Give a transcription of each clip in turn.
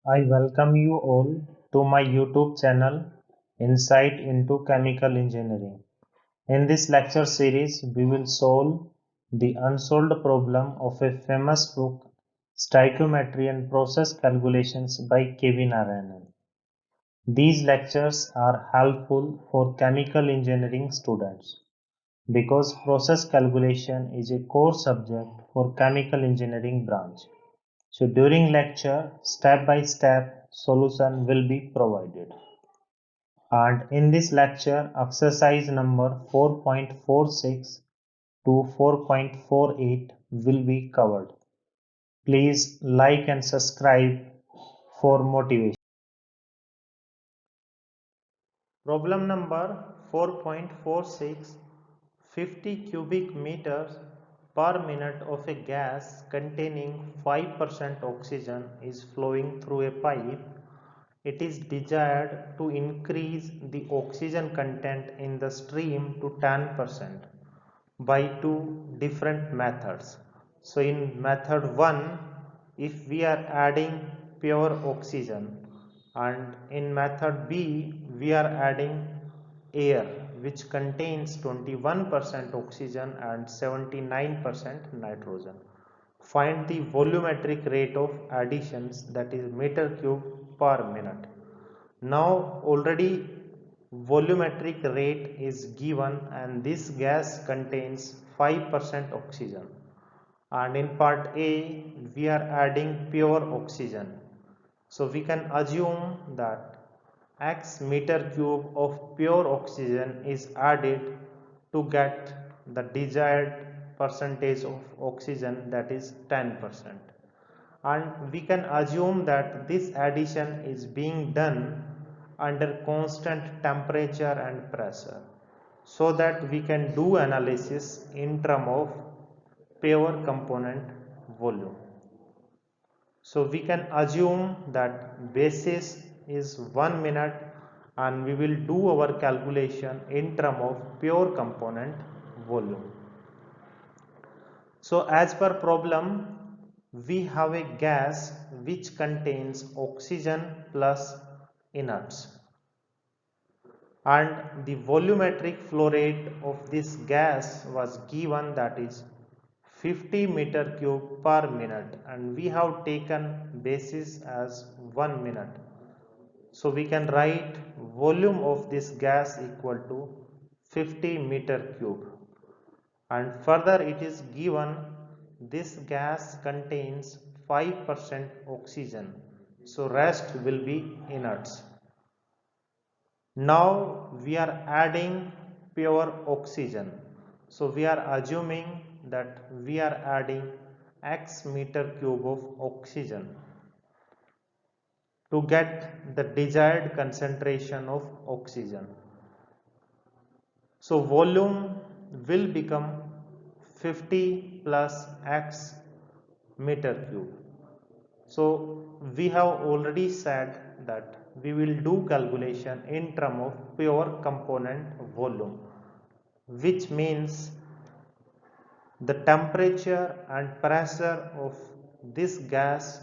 I welcome you all to my YouTube channel Insight into Chemical Engineering. In this lecture series, we will solve the unsolved problem of a famous book, Stoichiometry and Process Calculations by K.V. Narayanan. These lectures are helpful for chemical engineering students because process calculation is a core subject for chemical engineering branch. So during lecture, step-by-step solution will be provided. And in this lecture, exercise number 4.46 to 4.48 will be covered. Please like and subscribe for motivation. Problem number 4.46. 50 cubic meters per minute of a gas containing 5% oxygen is flowing through a pipe. It is desired to increase the oxygen content in the stream to 10% by two different methods. So in method 1, if we are adding pure oxygen, and in method B we are adding air which contains 21% oxygen and 79% nitrogen. Find the volumetric rate of additions, that is meter cube per minute. Now already volumetric rate is given and this gas contains 5% oxygen, and in part A we are adding pure oxygen. So we can assume that x meter cube of pure oxygen is added to get the desired percentage of oxygen, that is 10%. And we can assume that this addition is being done under constant temperature and pressure, so that we can do analysis in terms of pure component volume. So we can assume that basis is 1 minute and we will do our calculation in terms of pure component volume. So as per problem, we have a gas which contains oxygen plus inerts, and the volumetric flow rate of this gas was given, that is 50 meter cube per minute, and we have taken basis as 1 minute. So we can write volume of this gas equal to 50 meter cube, and further it is given this gas contains 5% oxygen, so rest will be inerts. Now we are adding pure oxygen, so we are assuming that we are adding x meter cube of oxygen to get the desired concentration of oxygen. So volume will become 50 plus x meter cube. So we have already said that we will do calculation in terms of pure component volume, which means the temperature and pressure of this gas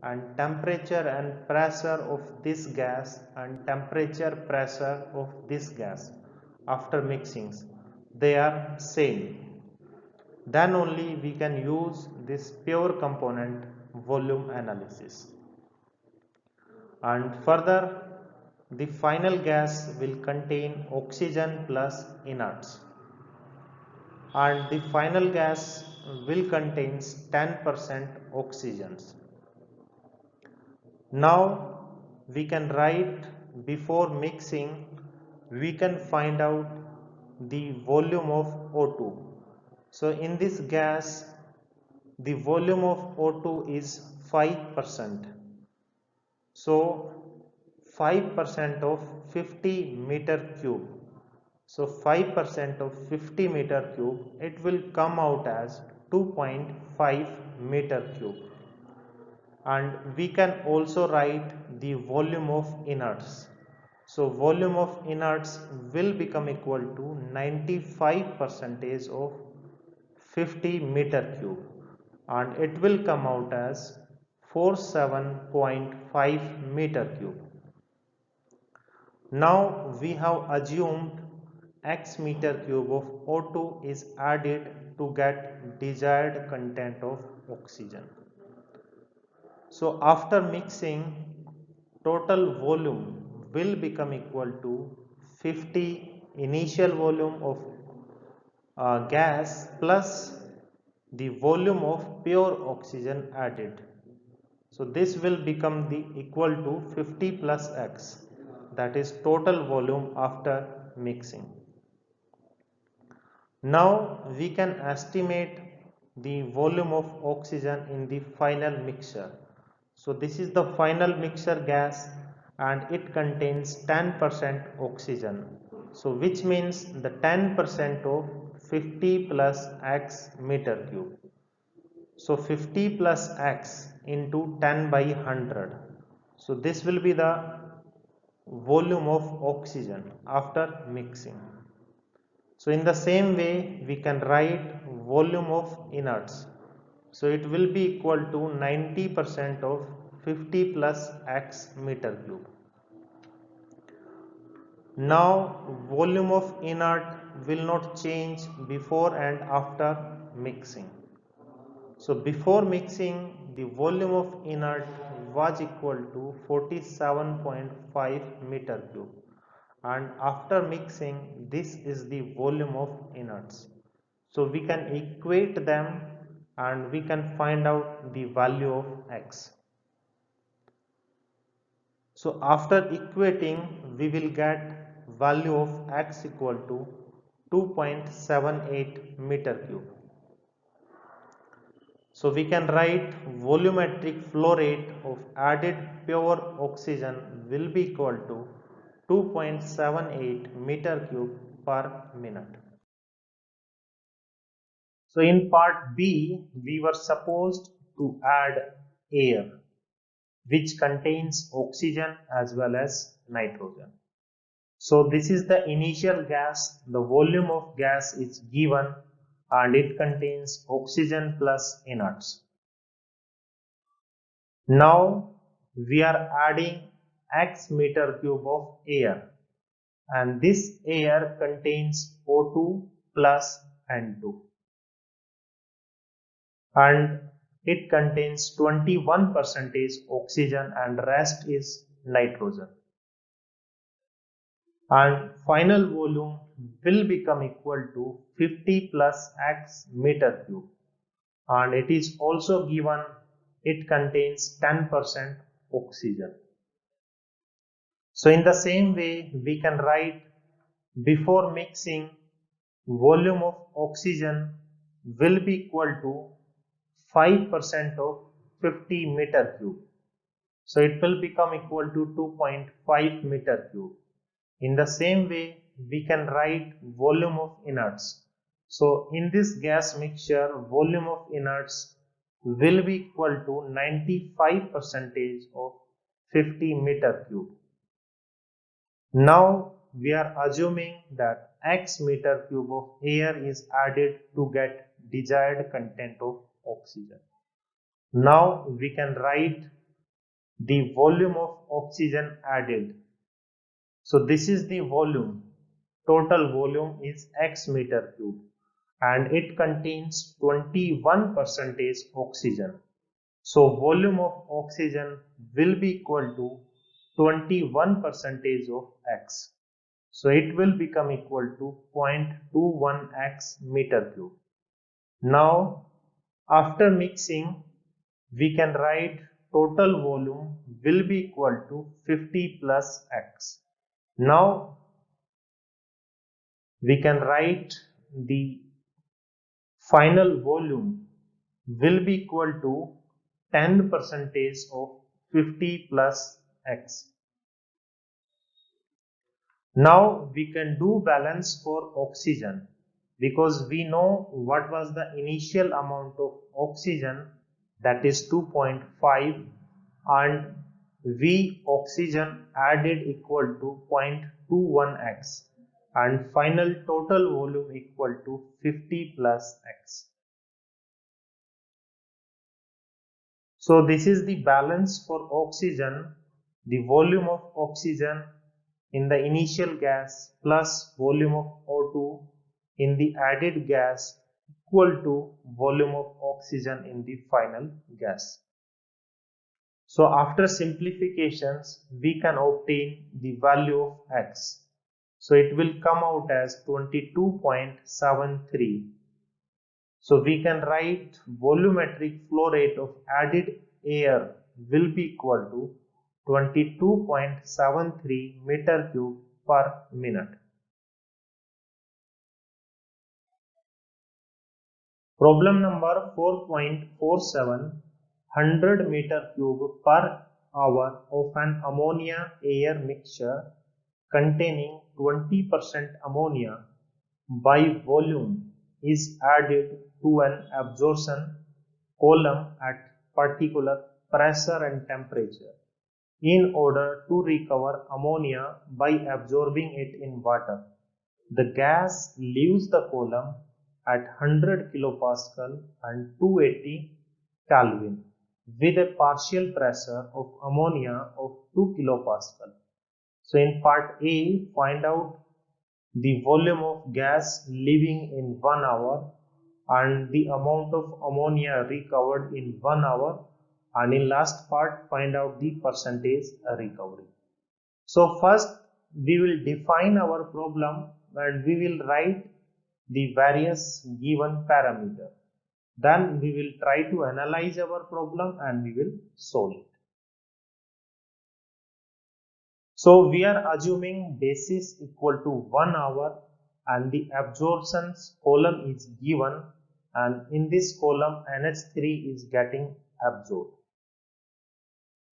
and temperature and pressure of this gas and temperature pressure of this gas after mixings, they are same. Then only we can use this pure component volume analysis. And further, the final gas will contain oxygen plus inerts, and the final gas will contains 10% oxygens. Now we can write, before mixing we can find out the volume of O2. So in this gas the volume of O2 is 5%. So 5% of 50 meter cube. So 5% of 50 meter cube, it will come out as 2.5 meter cube. And we can also write the volume of inerts. So volume of inerts will become equal to 95% of 50 meter cube, and it will come out as 47.5 meter cube. Now we have assumed x meter cube of O2 is added to get desired content of oxygen. So after mixing, total volume will become equal to 50 initial volume of gas plus the volume of pure oxygen added. So this will become the equal to 50 plus x, that is total volume after mixing. Now we can estimate the volume of oxygen in the final mixture. So this is the final mixture gas and it contains 10% oxygen. So which means the 10% of 50 plus x meter cube. So 50 plus x into 10 by 100. So this will be the volume of oxygen after mixing. So in the same way we can write volume of inerts. So it will be equal to 90% of 50 plus x meter cube. Now volume of inert will not change before and after mixing. So before mixing the volume of inert was equal to 47.5 meter cube. And after mixing this is the volume of inerts. So we can equate them and we can find out the value of x. So after equating we will get value of x equal to 2.78 meter cube. So we can write volumetric flow rate of added pure oxygen will be equal to 2.78 meter cube per minute. So in part B, we were supposed to add air, which contains oxygen as well as nitrogen. So this is the initial gas, the volume of gas is given and it contains oxygen plus inerts. Now we are adding x meter cube of air and this air contains O2 plus N2 and it contains 21% oxygen and rest is nitrogen. And final volume will become equal to 50 plus x meter cube and it is also given it contains 10% oxygen. So in the same way we can write before mixing volume of oxygen will be equal to 5% of 50 meter cube. So it will become equal to 2.5 meter cube. In the same way we can write volume of inerts. So in this gas mixture volume of inerts will be equal to 95% of 50 meter cube. Now we are assuming that x meter cube of air is added to get desired content of oxygen. Now we can write the volume of oxygen added. So this is the volume. Total volume is x meter cube and it contains 21% oxygen. So volume of oxygen will be equal to 21% of x. So it will become equal to 0.21 x meter cube. Now after mixing we can write total volume will be equal to 50 plus x. Now we can write the final volume will be equal to 10% of 50 plus x. Now we can do balance for oxygen because we know what was the initial amount of oxygen, that is 2.5, and V oxygen added equal to 0.21 x and final total volume equal to 50 plus x. So this is the balance for oxygen, the volume of oxygen in the initial gas plus volume of O2 in the added gas equal to volume of oxygen in the final gas. So after simplifications, we can obtain the value of X. So it will come out as 22.73. So we can write volumetric flow rate of added air will be equal to 22.73 meter cube per minute. Problem number 4.47, 100 meter cube per hour of an ammonia air mixture containing 20% ammonia by volume is added to an absorption column at particular pressure and temperature in order to recover ammonia by absorbing it in water. The gas leaves the column at 100 kilopascal and 280 Kelvin with a partial pressure of ammonia of 2 kilopascal. So in part A, find out the volume of gas leaving in 1 hour and the amount of ammonia recovered in 1 hour, and in last part find out the percentage recovery. So first we will define our problem and we will write the various given parameter. Then we will try to analyze our problem and we will solve it. So we are assuming basis equal to 1 hour and the absorptions column is given, and in this column NH3 is getting absorbed.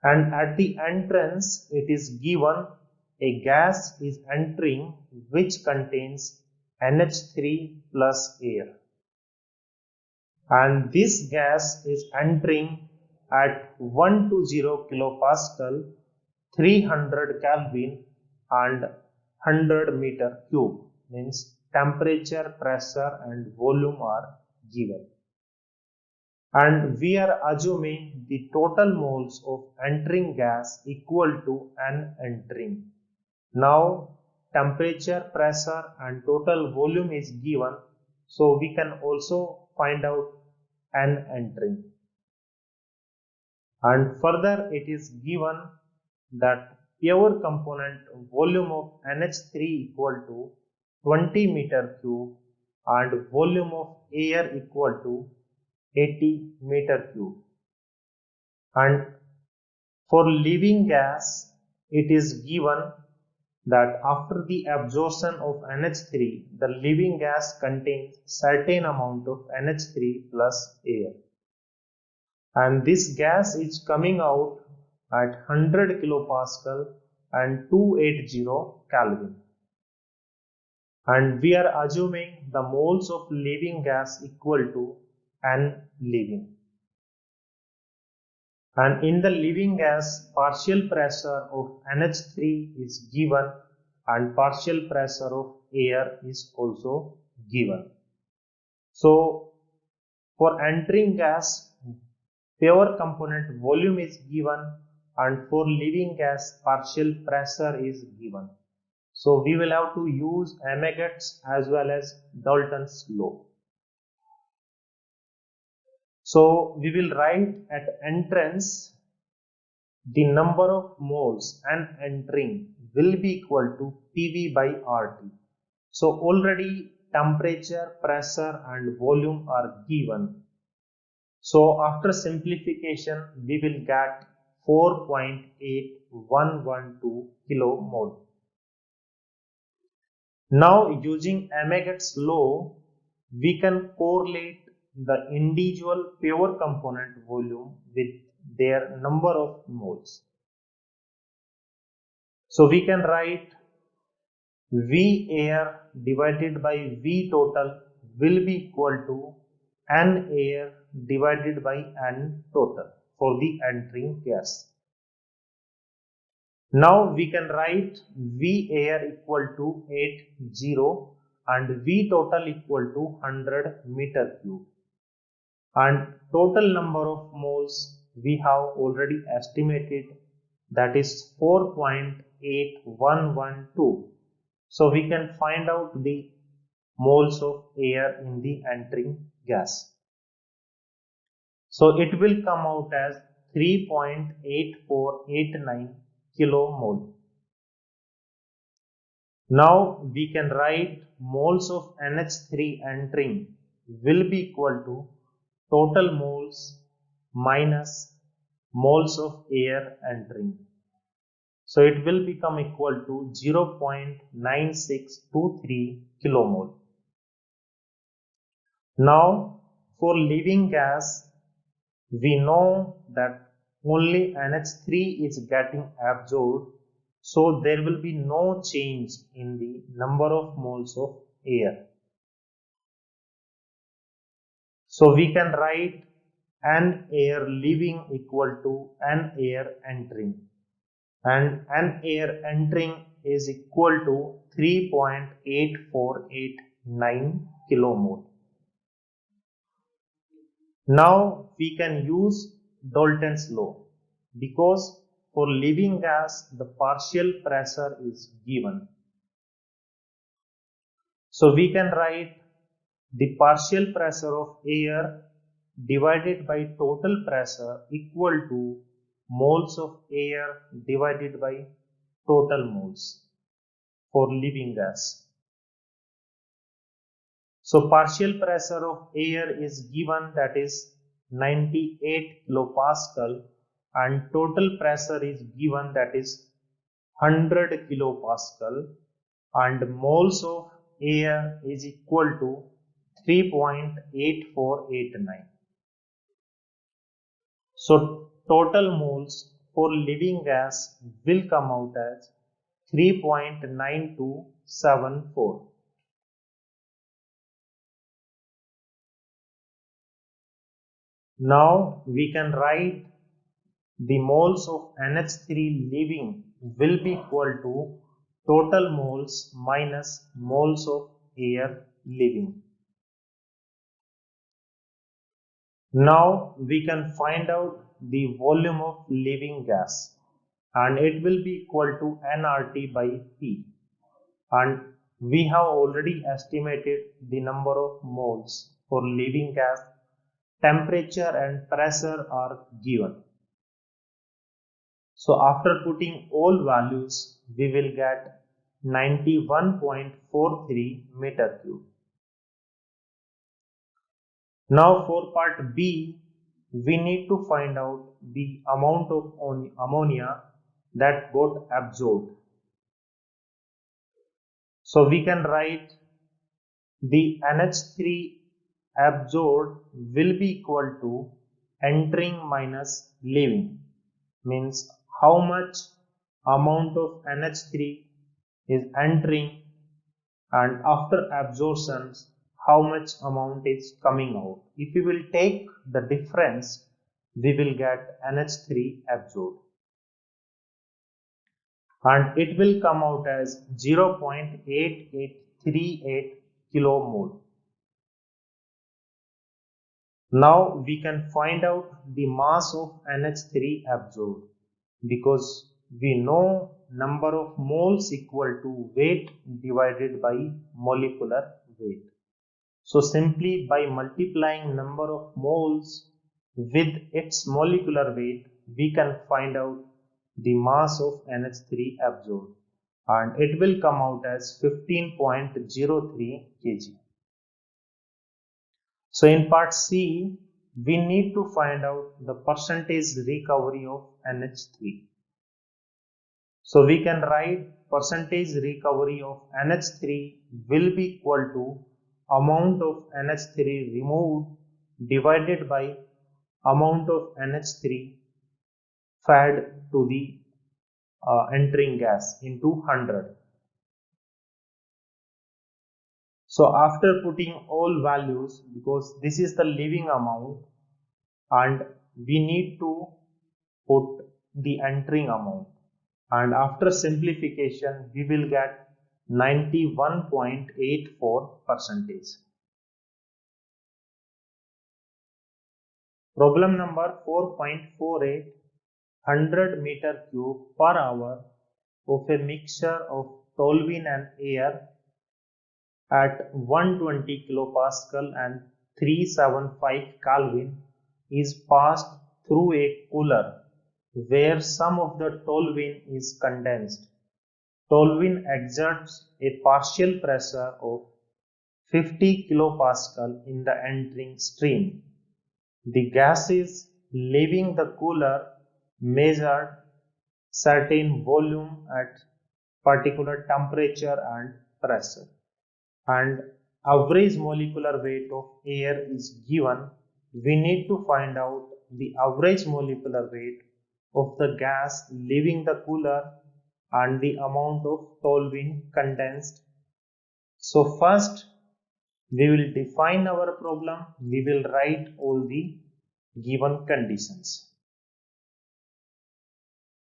And at the entrance it is given a gas is entering which contains NH3 plus air. And this gas is entering at 120 kilopascal, 300 Kelvin and 100 meter cube, means temperature, pressure and volume are given. And we are assuming the total moles of entering gas equal to N entering. Now temperature, pressure and total volume is given, so we can also find out N entering. And further it is given that pure component volume of NH3 equal to 20 meter cube and volume of air equal to 80 meter cube. And for leaving gas it is given that after the absorption of NH3, the leaving gas contains certain amount of NH3 plus air. And this gas is coming out at 100 kilopascal and 280 Kelvin. And we are assuming the moles of leaving gas equal to N leaving. And in the leaving gas, partial pressure of NH3 is given and partial pressure of air is also given. So for entering gas, pure component volume is given, and for leaving gas partial pressure is given. So we will have to use Amagat's as well as Dalton's law. So we will write at entrance the number of moles and entering will be equal to PV by RT. So already temperature, pressure and volume are given. So after simplification we will get 4.8112 kilomole. Now using Amagat's law, we can correlate the individual pure component volume with their number of moles. So we can write V air divided by V total will be equal to N air divided by N total for the entering gas. Now we can write V air equal to 80 and V total equal to 100 meter cube. And total number of moles we have already estimated, that is 4.8112. So we can find out the moles of air in the entering gas. So it will come out as 3.8489 kilomole. Now we can write moles of NH3 entering will be equal to total moles minus moles of air entering. So it will become equal to 0.9623 kilomole. Now for living gas, we know that only NH3 is getting absorbed, so there will be no change in the number of moles of air. So we can write N air leaving equal to N air entering, and N air entering is equal to 3.8489 kilomole. Now we can use Dalton's law, because for living gas the partial pressure is given. So we can write the partial pressure of air divided by total pressure equal to moles of air divided by total moles for living gas. So partial pressure of air is given, that is 98 kilopascal, and total pressure is given, that is 100 kilopascal, and moles of air is equal to 3.8489. So total moles for living gas will come out as 3.9274. Now we can write the moles of NH3 leaving will be equal to total moles minus moles of air leaving. Now we can find out the volume of leaving gas, and it will be equal to nRT by P, and we have already estimated the number of moles for leaving gas. Temperature and pressure are given. So after putting all values, we will get 91.43 meter cube. Now for part B, we need to find out the amount of ammonia that got absorbed. So we can write the NH3 absorbed will be equal to entering minus leaving, means how much amount of NH3 is entering, and after absorption how much amount is coming out. If we will take the difference, we will get NH3 absorbed, and it will come out as 0.8838 kilomole. Now we can find out the mass of NH3 absorbed, because we know number of moles equal to weight divided by molecular weight. So simply by multiplying number of moles with its molecular weight, we can find out the mass of NH3 absorbed, and it will come out as 15.03 kg. So in part C, we need to find out the percentage recovery of NH3. So we can write percentage recovery of NH3 will be equal to amount of NH3 removed divided by amount of NH3 fed to the entering gas into 100. So after putting all values, because this is the leaving amount and we need to put the entering amount, and after simplification we will get 91.84%. Problem number 4.48, 100 meter cube per hour of a mixture of toluene and air at 120 kilopascal and 375 Kelvin is passed through a cooler where some of the toluene is condensed. Toluene exerts a partial pressure of 50 kilopascal in the entering stream. The gases leaving the cooler measured certain volume at particular temperature and pressure, and average molecular weight of air is given. We need to find out the average molecular weight of the gas leaving the cooler and the amount of toluene condensed. So first we will define our problem. We will write all the given conditions.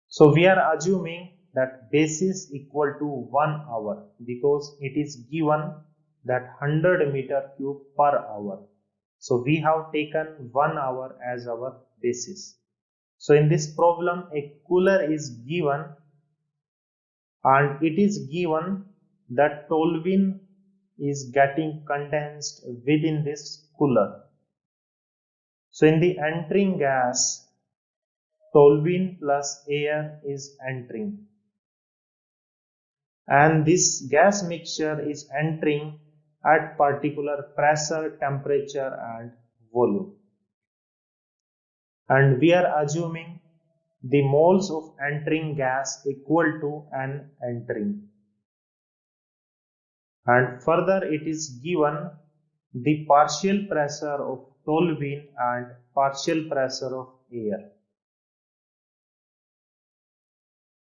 So we are assuming that basis equal to 1 hour because it is given that 100 meter cube per hour. So we have taken 1 hour as our basis. So in this problem a cooler is given and it is given that toluene is getting condensed within this cooler. So in the entering gas, toluene plus air is entering, and this gas mixture is entering at particular pressure, temperature and volume. And we are assuming the moles of entering gas equal to an entering. And further it is given the partial pressure of toluene and partial pressure of air.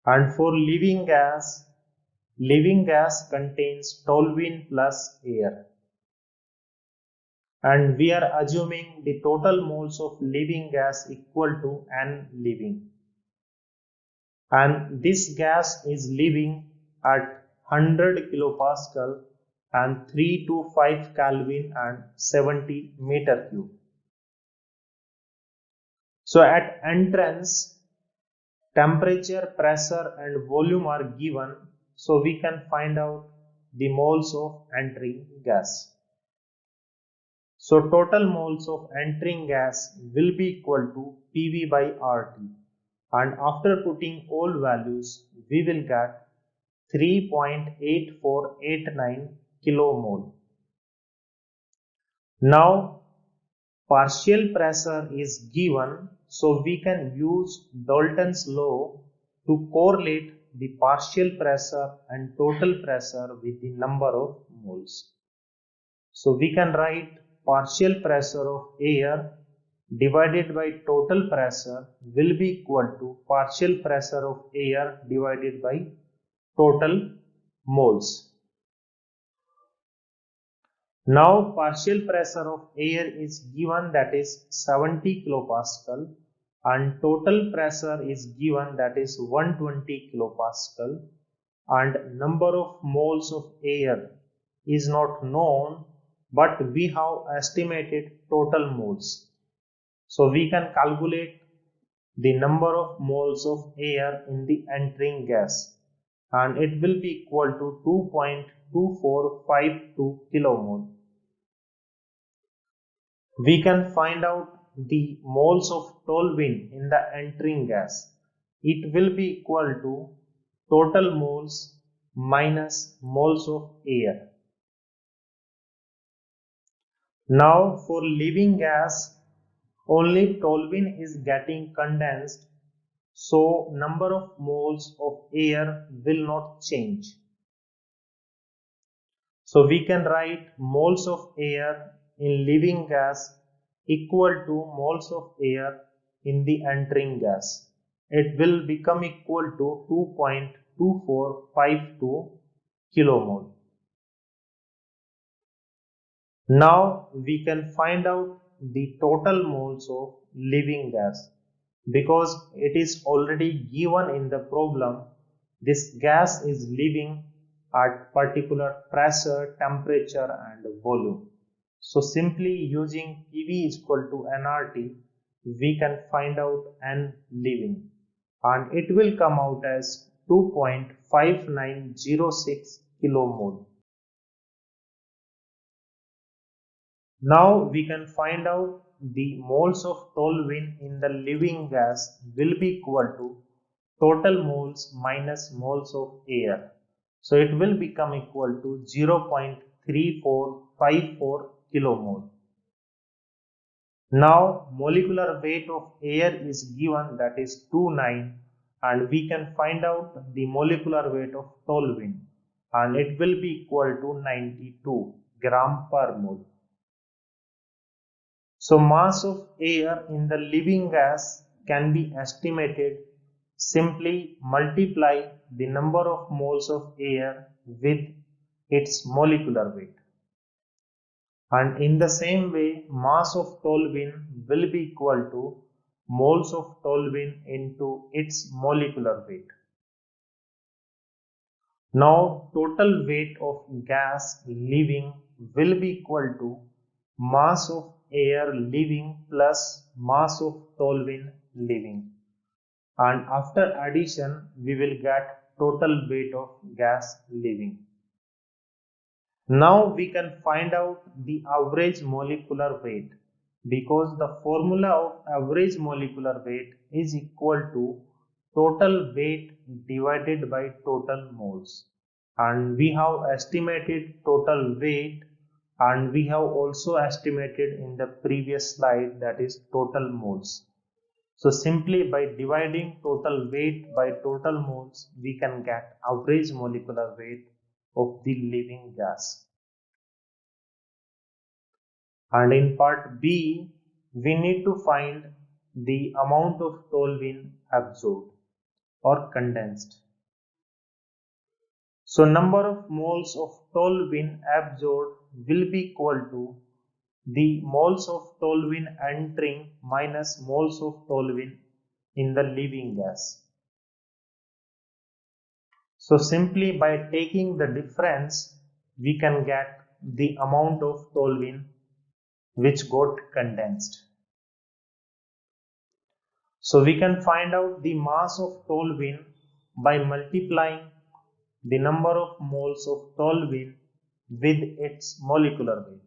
And for leaving gas contains toluene plus air. And we are assuming the total moles of leaving gas equal to N leaving. And this gas is leaving at 100 kilopascal and 325 Kelvin and 70 meter cube. So at entrance, temperature, pressure and volume are given, so we can find out the moles of entering gas. So total moles of entering gas will be equal to PV by RT, and after putting all values we will get 3.8489 kilomole. Now partial pressure is given, so we can use Dalton's law to correlate the partial pressure and total pressure with the number of moles. So we can write partial pressure of air divided by total pressure will be equal to partial pressure of air divided by total moles. Now partial pressure of air is given, that is 70 kilopascal, and total pressure is given, that is 120 kilopascal, and number of moles of air is not known, but we have estimated total moles. So we can calculate the number of moles of air in the entering gas, and it will be equal to 2.2452 kilomole. We can find out the moles of toluene in the entering gas. It will be equal to total moles minus moles of air. Now for leaving gas, only toluene is getting condensed, so number of moles of air will not change. So we can write moles of air in leaving gas equal to moles of air in the entering gas. It will become equal to 2.2452 kilomole. Now we can find out the total moles of leaving gas, because it is already given in the problem. This gas is leaving at particular pressure, temperature and volume. So simply using PV is equal to nRT, we can find out N leaving, and it will come out as 2.5906 kilomole. Now we can find out the moles of toluene in the living gas will be equal to total moles minus moles of air. So it will become equal to 0.3454 kilomole. Now molecular weight of air is given, that is 29, and we can find out the molecular weight of toluene, and it will be equal to 92 gram per mole. So mass of air in the living gas can be estimated. Simply multiply the number of moles of air with its molecular weight. And in the same way, mass of toluene will be equal to moles of toluene into its molecular weight. Now total weight of gas leaving will be equal to mass of air leaving plus mass of toluene leaving, and after addition we will get total weight of gas leaving. Now we can find out the average molecular weight, because the formula of average molecular weight is equal to total weight divided by total moles, and we have estimated total weight, and we have also estimated in the previous slide, that is total moles. So simply by dividing total weight by total moles, we can get average molecular weight of the living gas. And in part B, we need to find the amount of toluene absorbed or condensed. So number of moles of toluene absorbed will be equal to the moles of toluene entering minus moles of toluene in the living gas. So simply by taking the difference, we can get the amount of toluene which got condensed. So we can find out the mass of toluene by multiplying the number of moles of toluene with its molecular weight.